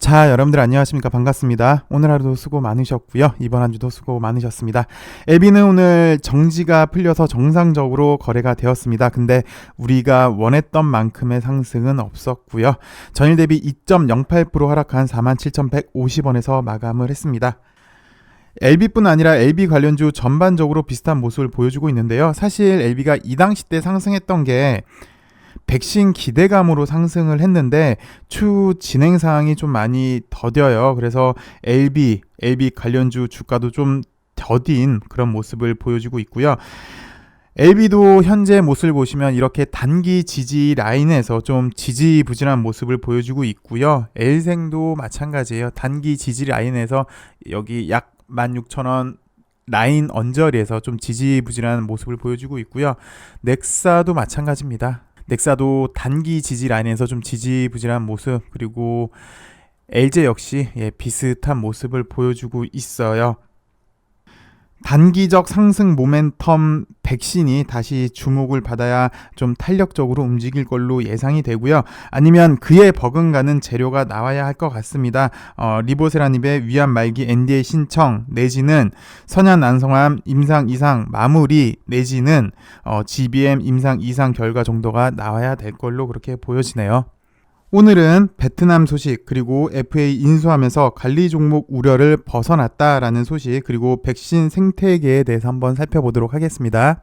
자, 여러분들 안녕하십니까? 반갑습니다. 오늘 하루도 수고 많으셨고요. 이번 한 주도 수고 많으셨습니다. LB는 오늘 정지가 풀려서 정상적으로 거래가 되었습니다. 근데 우리가 원했던 만큼의 상승은 없었고요. 전일 대비 2.08% 하락한 47,150원에서 마감을 했습니다. LB뿐 아니라 LB 관련주 전반적으로 비슷한 모습을 보여주고 있는데요. 사실 LB가 이 당시 때 상승했던 게 백신 기대감으로 상승을 했는데 추후 진행 사항이 좀 많이 더뎌요. 그래서 LB 관련주 주가도 좀 더딘 그런 모습을 보여주고 있고요. LB도 현재 모습을 보시면 이렇게 단기 지지 라인에서 좀 지지부진한 모습을 보여주고 있고요. L생도 마찬가지예요. 단기 지지 라인에서 여기 약 16,000원 라인 언저리에서 좀 지지부진한 모습을 보여주고 있고요. 넥사도 마찬가지입니다. 넥사도 단기 지지 라인에서 좀 지지부진한 모습, 그리고 LG 역시 비슷한 모습을 보여주고 있어요. 단기적 상승 모멘텀 백신이 다시 주목을 받아야 좀 탄력적으로 움직일 걸로 예상이 되고요. 아니면 그에 버금가는 재료가 나와야 할 것 같습니다. 리보세라닙의 위암 말기 NDA 신청 내지는 선약 난성암 임상 이상 마무리 내지는 GBM 임상 이상 결과 정도가 나와야 될 걸로 그렇게 보여지네요. 오늘은 베트남 소식, 그리고 FA 인수하면서 관리 종목 우려를 벗어났다라는 소식, 그리고 백신 생태계에 대해서 한번 살펴보도록 하겠습니다.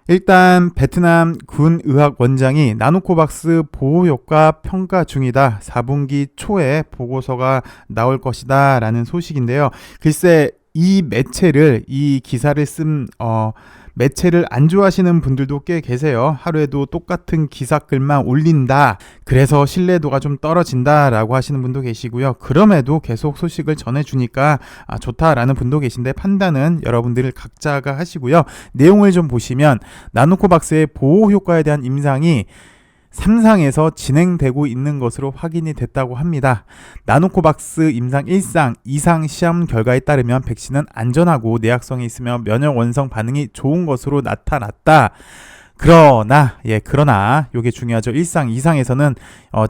일단 베트남 군 의학 원장이 나노코박스 보호 효과 평가 중이다. 4분기 초에 보고서가 나올 것이다 라는 소식인데요. 글쎄 이 기사를 쓴 매체를 안 좋아하시는 분들도 꽤 계세요. 하루에도 똑같은 기사글만 올린다, 그래서 신뢰도가 좀 떨어진다 라고 하시는 분도 계시고요. 그럼에도 계속 소식을 전해주니까 좋다라는 분도 계신데, 판단은 여러분들 각자가 하시고요. 내용을 좀 보시면 나노코박스의 보호 효과에 대한 임상이 3상에서 진행되고 있는 것으로 확인이 됐다고 합니다. 나노코박스 임상 1상, 2상 시험 결과에 따르면 백신은 안전하고 내약성이 있으며 면역 원성 반응이 좋은 것으로 나타났다. 그러나 이게 중요하죠. 1상, 2상에서는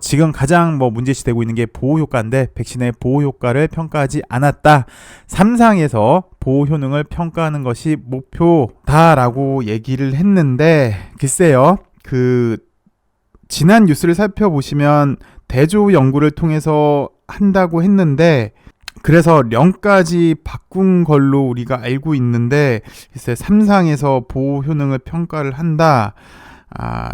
지금 가장 문제시되고 있는 게 보호 효과인데 백신의 보호 효과를 평가하지 않았다. 3상에서 보호 효능을 평가하는 것이 목표다라고 얘기를 했는데, 글쎄요. 지난 뉴스를 살펴보시면 대조 연구를 통해서 한다고 했는데, 그래서 0까지 바꾼 걸로 우리가 알고 있는데, 글쎄 3상에서 보호 효능을 평가를 한다.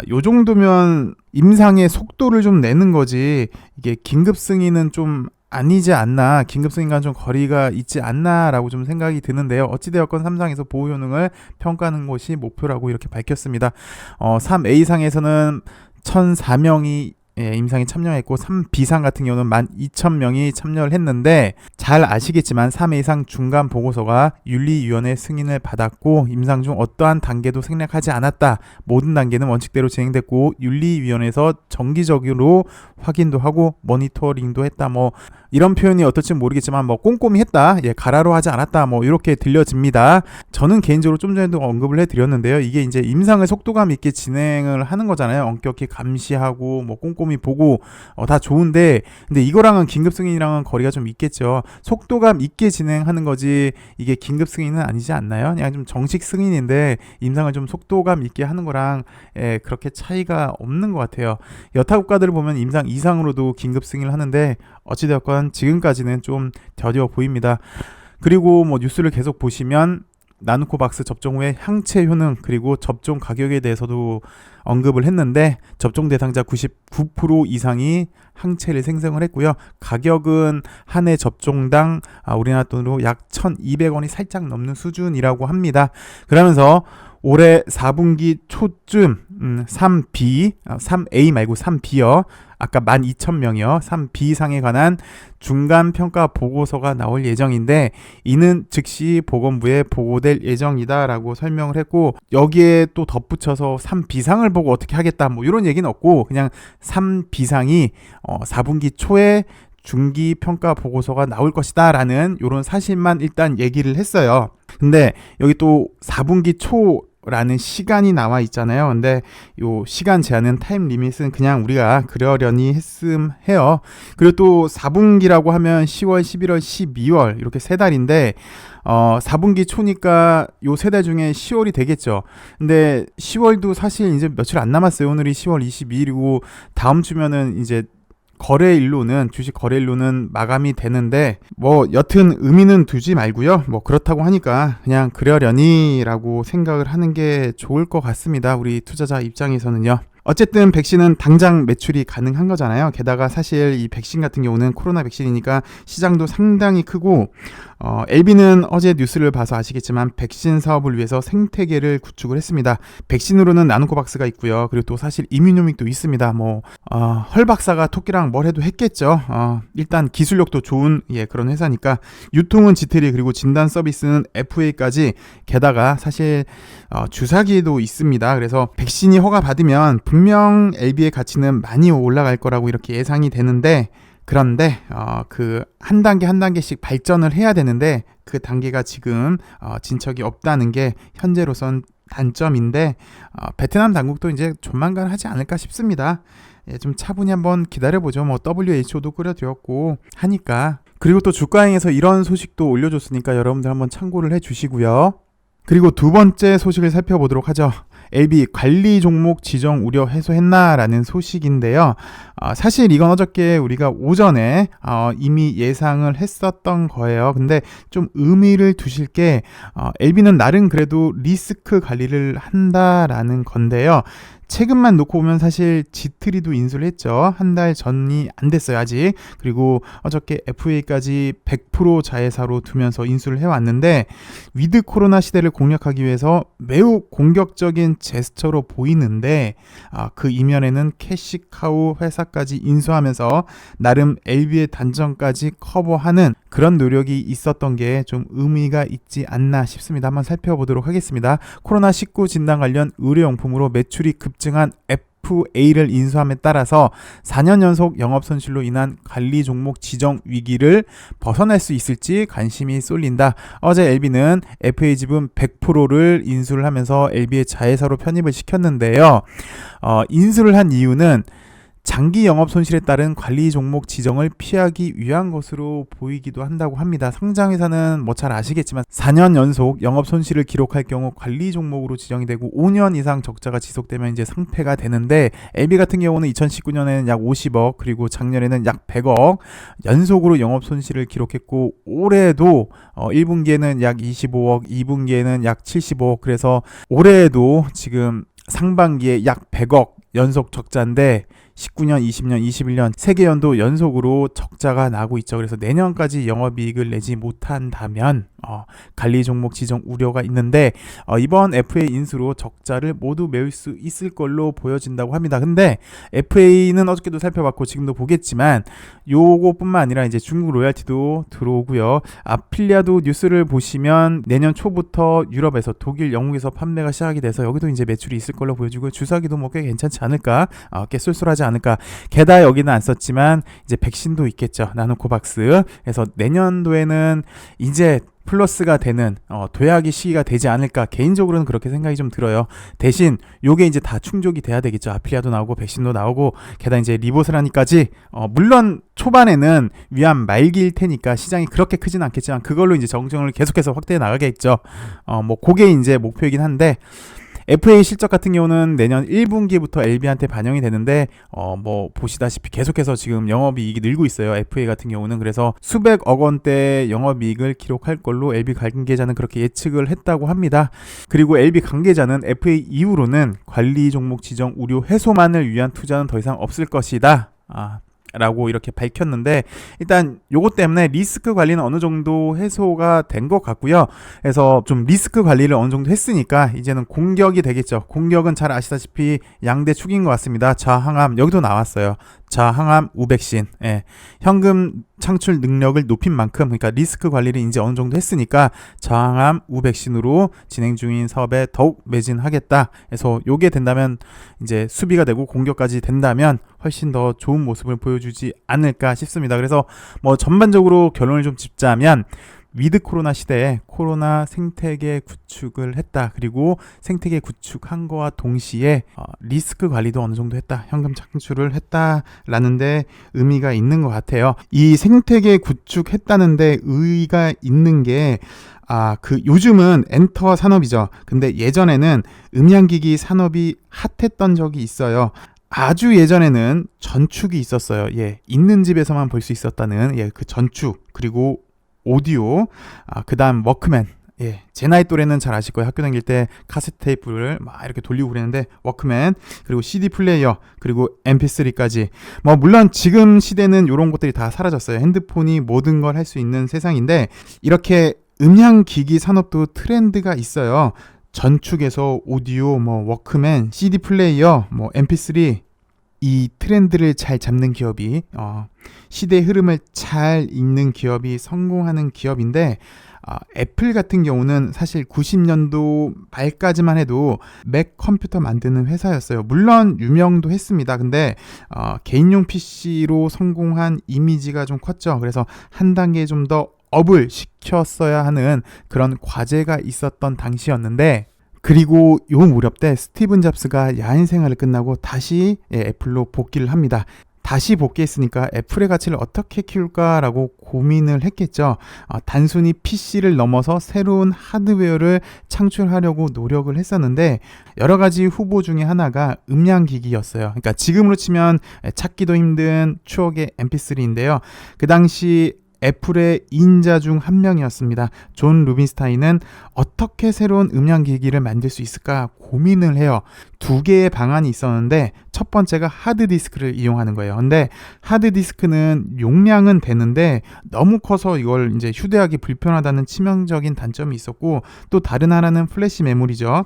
요 정도면 임상의 속도를 좀 내는 거지, 이게 긴급 승인은 좀 아니지 않나, 긴급 승인과는 좀 거리가 있지 않나 라고 좀 생각이 드는데요. 어찌되었건 3상에서 보호 효능을 평가하는 것이 목표라고 이렇게 밝혔습니다. 3A상에서는 1,004명이 임상에 참여했고, 3B상 같은 경우는 12,000명이 참여를 했는데, 잘 아시겠지만 3A상 중간 보고서가 윤리위원회 승인을 받았고 임상 중 어떠한 단계도 생략하지 않았다. 모든 단계는 원칙대로 진행됐고 윤리위원회에서 정기적으로 확인도 하고 모니터링도 했다. 이런 표현이 어떨지 모르겠지만 꼼꼼히 했다. 가라로 하지 않았다. 이렇게 들려집니다. 저는 개인적으로 좀 전에도 언급을 해드렸는데요. 이게 이제 임상을 속도감 있게 진행을 하는 거잖아요. 엄격히 감시하고 꼼꼼히 보고 다 좋은데, 근데 이거랑은 긴급 승인이랑은 거리가 좀 있겠죠. 속도감 있게 진행하는 거지 이게 긴급 승인은 아니지 않나요? 그냥 좀 정식 승인인데 임상을 좀 속도감 있게 하는 거랑 그렇게 차이가 없는 것 같아요. 여타 국가들을 보면 임상 이상으로도 긴급 승인을 하는데, 어찌되었건 지금까지는 좀 더뎌 보입니다. 그리고 뉴스를 계속 보시면 나노코박스 접종 후에 항체 효능, 그리고 접종 가격에 대해서도 언급을 했는데, 접종 대상자 99% 이상이 항체를 생성을 했고요. 가격은 한 해 접종당 우리나라 돈으로 약 1,200원이 살짝 넘는 수준이라고 합니다. 그러면서 올해 4분기 초쯤 3A 말고 3B요. 아까 12,000명이요. 3B상에 관한 중간평가 보고서가 나올 예정인데, 이는 즉시 보건부에 보고될 예정이다라고 설명을 했고, 여기에 또 덧붙여서 3B상을 보고 어떻게 하겠다 이런 얘기는 없고, 그냥 3B상이 4분기 초에 중기 평가 보고서가 나올 것이다 라는 이런 사실만 일단 얘기를 했어요. 근데 여기 또 4분기 초 라는 시간이 나와 있잖아요. 근데 요 시간 제한은 타임 리밋은 그냥 우리가 그러려니 했음 해요. 그리고 또 4분기라고 하면 10월, 11월, 12월 이렇게 세 달인데 4분기 초니까 요 세 달 중에 10월이 되겠죠. 근데 10월도 사실 이제 며칠 안 남았어요. 오늘이 10월 22일이고 다음 주면은 이제 주식 거래일로는 마감이 되는데 뭐 여튼 의미는 두지 말고요. 뭐 그렇다고 하니까 그냥 그러려니라고 생각을 하는 게 좋을 것 같습니다. 우리 투자자 입장에서는요. 어쨌든 백신은 당장 매출이 가능한 거잖아요. 게다가 사실 이 백신 같은 경우는 코로나 백신이니까 시장도 상당히 크고 LB는 어제 뉴스를 봐서 아시겠지만 백신 사업을 위해서 생태계를 구축을 했습니다. 백신으로는 나노코박스가 있고요. 그리고 또 사실 이뮤노믹도 있습니다. 헐 박사가 토끼랑 뭘 해도 했겠죠. 일단 기술력도 좋은 그런 회사니까 유통은 지트리 그리고 진단 서비스는 FA까지 게다가 사실 주사기도 있습니다. 그래서 백신이 허가 받으면 분명 LB의 가치는 많이 올라갈 거라고 이렇게 예상이 되는데 그런데 그 한 단계 한 단계씩 발전을 해야 되는데 그 단계가 지금 진척이 없다는 게 현재로선 단점인데 베트남 당국도 이제 조만간 하지 않을까 싶습니다. 좀 차분히 한번 기다려보죠. WHO도 끌어들였고 하니까. 그리고 또 주가행에서 이런 소식도 올려줬으니까 여러분들 한번 참고를 해주시고요. 그리고 두 번째 소식을 살펴보도록 하죠. LB 관리 종목 지정 우려 해소했나라는 소식인데요. 사실 이건 어저께 우리가 오전에 이미 예상을 했었던 거예요. 근데 좀 의미를 두실 게 LB는 나름 그래도 리스크 관리를 한다라는 건데요. 최근만 놓고 보면 사실 지트리도 인수를 했죠. 한 달 전이 안 됐어요, 아직. 그리고 어저께 FA까지 100% 자회사로 두면서 인수를 해왔는데 위드 코로나 시대를 공략하기 위해서 매우 공격적인 제스처로 보이는데 그 이면에는 캐시카우 회사까지 인수하면서 나름 LB의 단점까지 커버하는 그런 노력이 있었던 게 좀 의미가 있지 않나 싶습니다. 한번 살펴보도록 하겠습니다. 코로나19 진단 관련 의료용품으로 매출이 급증한 FA를 인수함에 따라서 4년 연속 영업손실로 인한 관리 종목 지정 위기를 벗어날 수 있을지 관심이 쏠린다. 어제 LB는 FA 지분 100%를 인수를 하면서 LB의 자회사로 편입을 시켰는데요. 인수를 한 이유는 장기 영업 손실에 따른 관리 종목 지정을 피하기 위한 것으로 보이기도 한다고 합니다. 상장회사는 잘 아시겠지만 4년 연속 영업 손실을 기록할 경우 관리 종목으로 지정이 되고 5년 이상 적자가 지속되면 이제 상폐가 되는데 LB 같은 경우는 2019년에는 약 50억 그리고 작년에는 약 100억 연속으로 영업 손실을 기록했고 올해도 1분기에는 약 25억, 2분기에는 약 75억 그래서 올해에도 지금 상반기에 약 100억 연속 적자인데 19년, 20년, 21년 세 개 연도 연속으로 적자가 나고 있죠. 그래서 내년까지 영업이익을 내지 못한다면 관리 종목 지정 우려가 있는데 이번 FA 인수로 적자를 모두 메울 수 있을 걸로 보여진다고 합니다. 근데 FA는 어저께도 살펴봤고 지금도 보겠지만 요거뿐만 아니라 이제 중국 로얄티도 들어오고요. 아필리아도 뉴스를 보시면 내년 초부터 유럽에서 독일, 영국에서 판매가 시작이 돼서 여기도 이제 매출이 있을 걸로 보여지고 주사기도 꽤 괜찮지 않을까? 꽤 쏠쏠하지 않을까? 게다가 여기는 안 썼지만 이제 백신도 있겠죠. 나노코박스. 그래서 내년도에는 이제 플러스가 되는 도약의 시기가 되지 않을까 개인적으로는 그렇게 생각이 좀 들어요. 대신 요게 이제 다 충족이 돼야 되겠죠. 아필리아도 나오고 백신도 나오고 게다가 이제 리보스라니까지 물론 초반에는 위암 말기일 테니까 시장이 그렇게 크진 않겠지만 그걸로 이제 정정을 계속해서 확대해 나가겠죠. 그게 이제 목표이긴 한데 FA 실적 같은 경우는 내년 1분기부터 LB한테 반영이 되는데 보시다시피 계속해서 지금 영업이익이 늘고 있어요. FA 같은 경우는. 그래서 수백억 원대 영업이익을 기록할 걸로 LB 관계자는 그렇게 예측을 했다고 합니다. 그리고 LB 관계자는 FA 이후로는 관리 종목 지정 우려 해소만을 위한 투자는 더 이상 없을 것이다. 라고 이렇게 밝혔는데 일단 요것 때문에 리스크 관리는 어느 정도 해소가 된 것 같고요. 그래서 좀 리스크 관리를 어느 정도 했으니까 이제는 공격이 되겠죠. 공격은 잘 아시다시피 양대 축인 것 같습니다. 자항암 여기도 나왔어요. 자항암 우백신 현금 창출 능력을 높인 만큼 그러니까 리스크 관리를 이제 어느 정도 했으니까 자항암 우백신으로 진행 중인 사업에 더욱 매진하겠다. 그래서 요게 된다면 이제 수비가 되고 공격까지 된다면 훨씬 더 좋은 모습을 보여주지 않을까 싶습니다. 그래서 전반적으로 결론을 좀 짚자면 위드 코로나 시대에 코로나 생태계 구축을 했다. 그리고 생태계 구축한 거와 동시에 리스크 관리도 어느 정도 했다. 현금 창출을 했다라는 데 의미가 있는 것 같아요. 이 생태계 구축했다는 데 의의가 있는 게 요즘은 엔터 산업이죠. 근데 예전에는 음향기기 산업이 핫했던 적이 있어요. 아주 예전에는 전축이 있었어요. 있는 집에서만 볼 수 있었다는 그 전축, 그리고 오디오, 그다음 워크맨. 제 나이 또래는 잘 아실 거예요. 학교 다닐 때 카세트 테이프를 막 이렇게 돌리고 그랬는데 워크맨, 그리고 CD 플레이어, 그리고 MP3까지. 물론 지금 시대는 이런 것들이 다 사라졌어요. 핸드폰이 모든 걸 할 수 있는 세상인데, 이렇게 음향기기 산업도 트렌드가 있어요. 전축에서 오디오, 워크맨, CD 플레이어, MP3, 이 트렌드를 잘 잡는 기업이, 시대의 흐름을 잘 읽는 기업이 성공하는 기업인데, 애플 같은 경우는 사실 90년도 말까지만 해도 맥 컴퓨터 만드는 회사였어요. 물론 유명도 했습니다. 근데 개인용 PC로 성공한 이미지가 좀 컸죠. 그래서 한 단계 좀 더 업을 시켰어야 하는 그런 과제가 있었던 당시였는데, 그리고 요 무렵 때 스티븐 잡스가 야인 생활을 끝나고 다시 애플로 복귀를 합니다. 다시 복귀했으니까 애플의 가치를 어떻게 키울까라고 고민을 했겠죠. 단순히 PC를 넘어서 새로운 하드웨어를 창출하려고 노력을 했었는데, 여러 가지 후보 중에 하나가 음향기기였어요. 그러니까 지금으로 치면 찾기도 힘든 추억의 MP3인데요. 그 당시 애플의 인자 중 한 명이었습니다. 존 루빈스타인은 어떻게 새로운 음향기기를 만들 수 있을까 고민을 해요. 두 개의 방안이 있었는데, 첫 번째가 하드디스크를 이용하는 거예요. 근데 하드디스크는 용량은 되는데 너무 커서 이걸 이제 휴대하기 불편하다는 치명적인 단점이 있었고, 또 다른 하나는 플래시 메모리죠.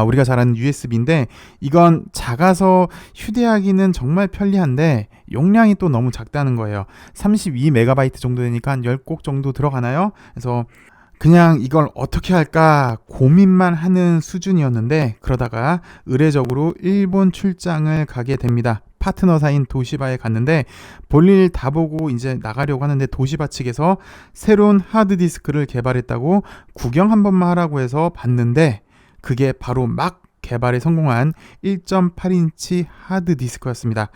우리가 잘 아는 USB인데 이건 작아서 휴대하기는 정말 편리한데 용량이 또 너무 작다는 거예요. 32MB 정도 되니까 한 10곡 정도 들어가나요? 그래서 그냥 이걸 어떻게 할까 고민만 하는 수준이었는데, 그러다가 의례적으로 일본 출장을 가게 됩니다. 파트너사인 도시바에 갔는데 볼일 다 보고 이제 나가려고 하는데, 도시바 측에서 새로운 하드디스크를 개발했다고 구경 한 번만 하라고 해서 봤는데, 그게 바로 막 개발에 성공한 1.8인치 하드디스크였습니다.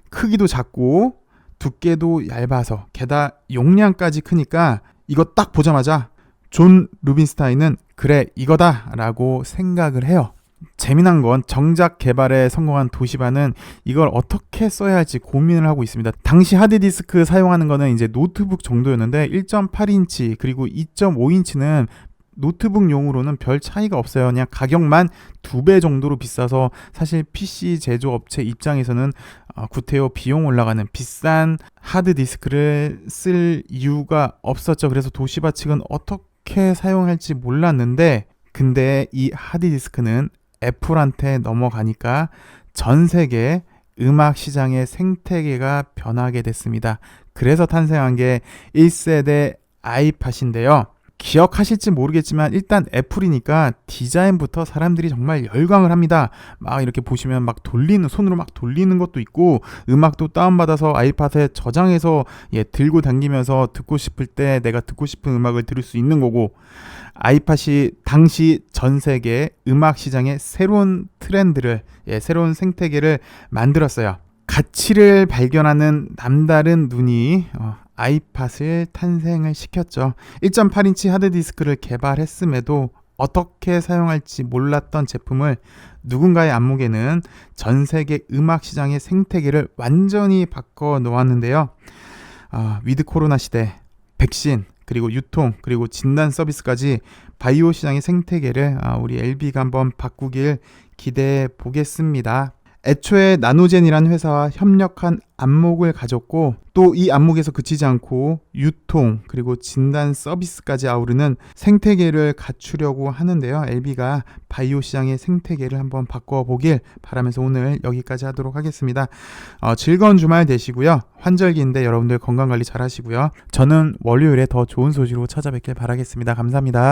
크기도 작고 두께도 얇아서 게다가 용량까지 크니까 이거 딱 보자마자 존 루빈스타인은 그래 이거다 라고 생각을 해요. 재미난 건 정작 개발에 성공한 도시바는 이걸 어떻게 써야 할지 고민을 하고 있습니다. 당시 하드디스크 사용하는 거는 이제 노트북 정도였는데 1.8인치 그리고 2.5인치는 노트북용으로는 별 차이가 없어요. 그냥 가격만 2배 정도로 비싸서 사실 PC 제조업체 입장에서는 구태여 비용 올라가는 비싼 하드디스크를 쓸 이유가 없었죠. 그래서 도시바 측은 어떻게 사용할지 몰랐는데, 근데 이 하드디스크는 애플한테 넘어가니까 전 세계 음악 시장의 생태계가 변하게 됐습니다. 그래서 탄생한 게 1세대 아이팟인데요. 기억하실지 모르겠지만 일단 애플이니까 디자인부터 사람들이 정말 열광을 합니다. 막 이렇게 보시면 막 돌리는, 손으로 막 돌리는 것도 있고, 음악도 다운받아서 아이팟에 저장해서 들고 다니면서 듣고 싶을 때 내가 듣고 싶은 음악을 들을 수 있는 거고, 아이팟이 당시 전 세계 음악 시장의 새로운 트렌드를, 새로운 생태계를 만들었어요. 가치를 발견하는 남다른 눈이 아이팟을 탄생을 시켰죠. 1.8인치 하드디스크를 개발했음에도 어떻게 사용할지 몰랐던 제품을 누군가의 안목에는 전 세계 음악 시장의 생태계를 완전히 바꿔 놓았는데요. 위드 코로나 시대, 백신, 그리고 유통, 그리고 진단 서비스까지 바이오 시장의 생태계를 우리 LB가 한번 바꾸길 기대해 보겠습니다. 애초에 나노젠이라는 회사와 협력한 안목을 가졌고, 또 이 안목에서 그치지 않고 유통 그리고 진단 서비스까지 아우르는 생태계를 갖추려고 하는데요. LB가 바이오 시장의 생태계를 한번 바꿔보길 바라면서 오늘 여기까지 하도록 하겠습니다. 즐거운 주말 되시고요. 환절기인데 여러분들 건강관리 잘 하시고요. 저는 월요일에 더 좋은 소식으로 찾아뵙길 바라겠습니다. 감사합니다.